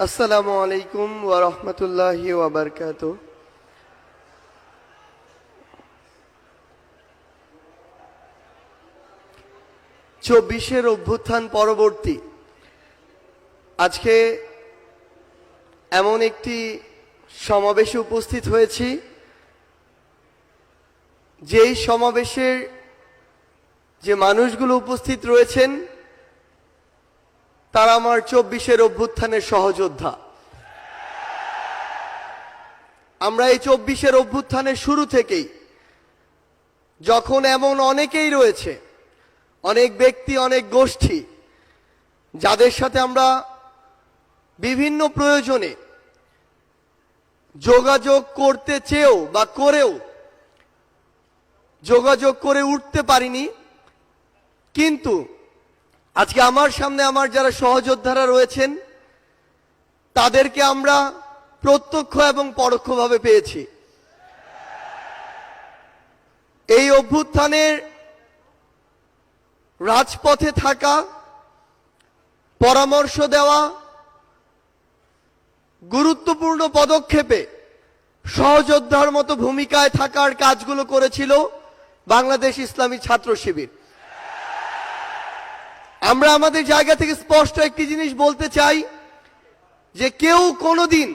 আসসালামু আলাইকুম ওয়া রাহমাতুল্লাহি ওয়া বারাকাতুহু। চব্বিশের অভ্যুত্থান পরবর্তী আজকে এমন একটি সমাবেশে উপস্থিত হয়েছি, যেই সমাবেশের যে মানুষগুলো উপস্থিত রয়েছেন তারা আমার চব্বিশের অভ্যুত্থানের সহযোদ্ধা। আমরা এই চব্বিশের অভ্যুত্থানের শুরু থেকেই, যখন এমন অনেকেই রয়েছে, অনেক ব্যক্তি, অনেক গোষ্ঠী, যাদের সাথে আমরা বিভিন্ন প্রয়োজনে যোগাযোগ করতে চেয়েও বা করেও যোগাযোগ করে উঠতে পারিনি, কিন্তু আজকে আমার সামনে আমার যারা সহযোদ্ধারা রয়েছেন তাদেরকে আমরা প্রত্যক্ষ এবং পরোক্ষভাবে পেয়েছি। এই অভ্যুত্থানের রাজপথে থাকা, পরামর্শ দেওয়া, গুরুত্বপূর্ণ পদক্ষেপে সহযোদ্ধার মতো ভূমিকায় থাকার কাজগুলো করেছিল বাংলাদেশ ইসলামী ছাত্র শিবির। আমরা আমাদের জায়গা থেকে স্পষ্ট একটি জিনিস বলতে চাই, যে কেউ কোনোদিন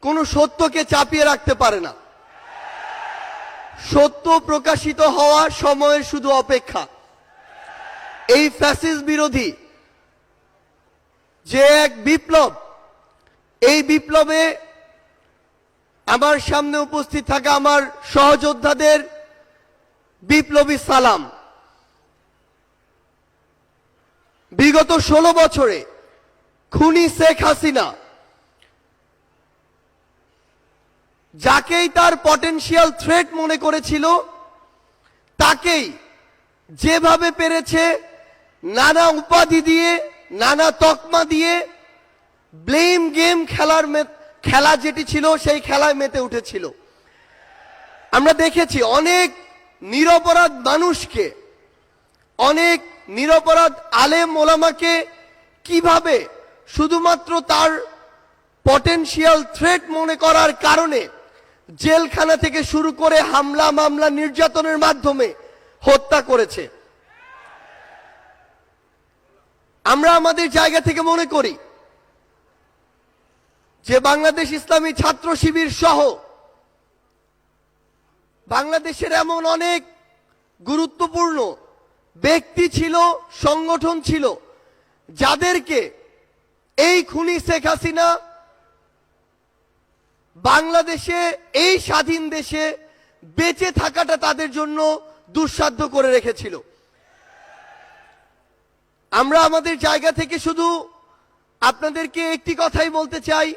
কোনো সত্যকে চাপিয়ে রাখতে পারে না। সত্য প্রকাশিত হওয়া সময়ের শুধু অপেক্ষা। এই ফ্যাসিস্ট বিরোধী যে এক বিপ্লব, এই বিপ্লবে আমার সামনে উপস্থিত থাকা আমার সহযোদ্ধাদের বিপ্লবী সালাম। বিগত 16 বছরে খুনি শেখ হাসিনা যাকেই তার পটেনশিয়াল থ্রেট মনে করেছিল, তাকেই যেভাবে পেরেছে নানা উপাধি দিয়ে, নানা তকমা দিয়ে, ব্লেম গেম খেলা যেটি ছিল সেই খেলায় মেতে উঠেছিল। আমরা দেখেছি অনেক নিরপরাধ মানুষকে, অনেক নিরপরাধ আলেম ওলামাকে কিভাবে শুধুমাত্র তার পটেনশিয়াল থ্রেট মনে করার কারণে জেলখানা থেকে শুরু করে হামলা, মামলা, নির্যাতনের মাধ্যমে হত্যা করেছে। আমরা আমাদের জায়গা থেকে মনে করি যে বাংলাদেশ ইসলামী ছাত্র শিবির সহ বাংলাদেশের এমন অনেক গুরুত্বপূর্ণ ব্যক্তি ছিল, সংগঠন ছিল, যাদেরকে এই খুনি শেখ হাসিনা বাংলাদেশে, এই স্বাধীন দেশে বেঁচে থাকাটা তাদের জন্য দুঃসাধ্য করে রেখেছিল। আমরা আমাদের জায়গা থেকে শুধু আপনাদেরকে একটি কথাই বলতে চাই,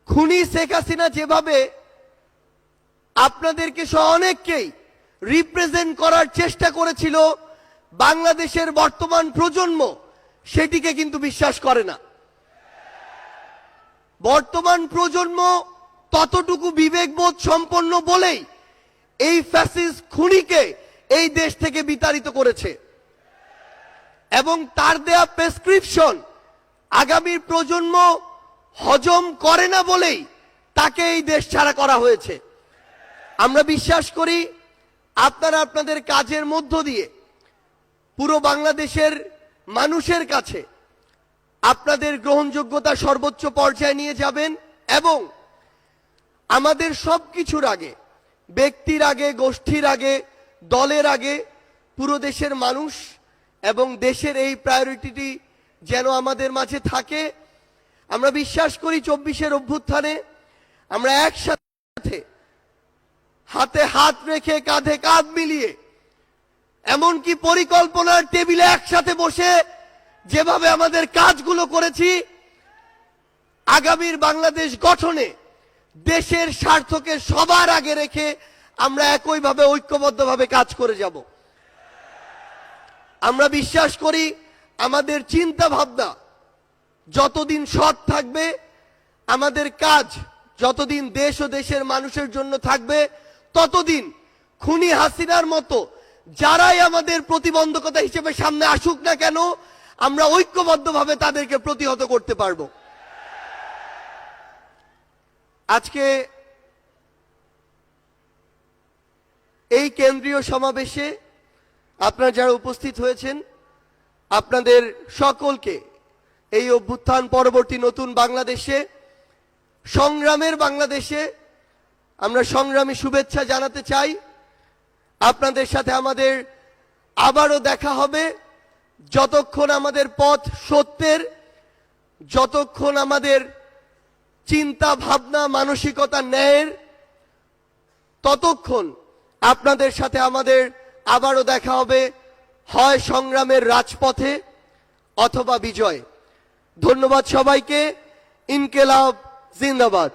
খুনি শেখ হাসিনা যেভাবে আপনাদেরকে সহ অনেককেই রিপ্রেজেন্ট করার চেষ্টা করেছিল, বাংলাদেশের বর্তমান প্রজন্ম সেটিকে কিন্তু বিশ্বাস করে না। বর্তমান প্রজন্ম ততটুকু বিবেকবোধ সম্পন্ন বলেই এই ফ্যাসিস্ট খুনিকে এই দেশ থেকে বিতাড়িত করেছে, এবং তার দেয়া প্রেসক্রিপশন আগামীর প্রজন্ম হজম করে না বলেই তাকে এই দেশ ছাড়া করা হয়েছে। আমরা বিশ্বাস করি আপনারা আপনাদের কাজের মধ্য দিয়ে পুরো বাংলাদেশের মানুষের কাছে আপনাদের গ্রহণযোগ্যতা সর্বোচ্চ পর্যায়ে নিয়ে যাবেন, এবং আমাদের সবকিছুর আগে, ব্যক্তির আগে, গোষ্ঠীর আগে, দলের আগে পুরো দেশের মানুষ এবং দেশের এই প্রায়োরিটিটি যেন আমাদের মাঝে থাকে। আমরা বিশ্বাস করি 24-এর অভ্যুত্থানে আমরা একসাথে হাতে হাত রেখে, কাঁধে কাঁধ মিলিয়ে, এমনকি পরিকল্পনার টেবিলে একসাথে বসে যেভাবে আমাদের কাজগুলো করেছি, আগামীর বাংলাদেশ গঠনে দেশের স্বার্থকে সবার আগে রেখে আমরা একইভাবে ঐক্যবদ্ধভাবে কাজ করে যাব। আমরা বিশ্বাস করি আমাদের চিন্তা ভাবনা যতদিন সৎ থাকবে, আমাদের কাজ যতদিন দেশ ও দেশের মানুষের জন্য থাকবে, ততদিন খুনি হাসিনার মতো যারাই আমাদের প্রতিবন্ধকতা হিসেবে সামনে আসুক না কেন, আমরা ঐক্যবদ্ধভাবে তাদেরকে প্রতিহত করতে পারবো। আজকে এই কেন্দ্রীয় সমাবেশে আপনারা যারা উপস্থিত হয়েছেন, আপনাদের সকলকে এই অভ্যুত্থান পরবর্তী নতুন বাংলাদেশে, সংগ্রামের বাংলাদেশে আমরা সংগ্রামী শুভেচ্ছা জানাতে চাই। আপনাদের সাথে আমাদের আবারও দেখা হবে, যতক্ষণ আমাদের পথ সত্যের, যতক্ষণ আমাদের চিন্তা ভাবনা মানসিকতা ন্যায়ের, ততক্ষণ আপনাদের সাথে আমাদের আবারও দেখা হবে, হয় সংগ্রামের রাজপথে অথবা বিজয়। ধন্যবাদ সবাইকে। ইনকেলাব জিন্দাবাদ।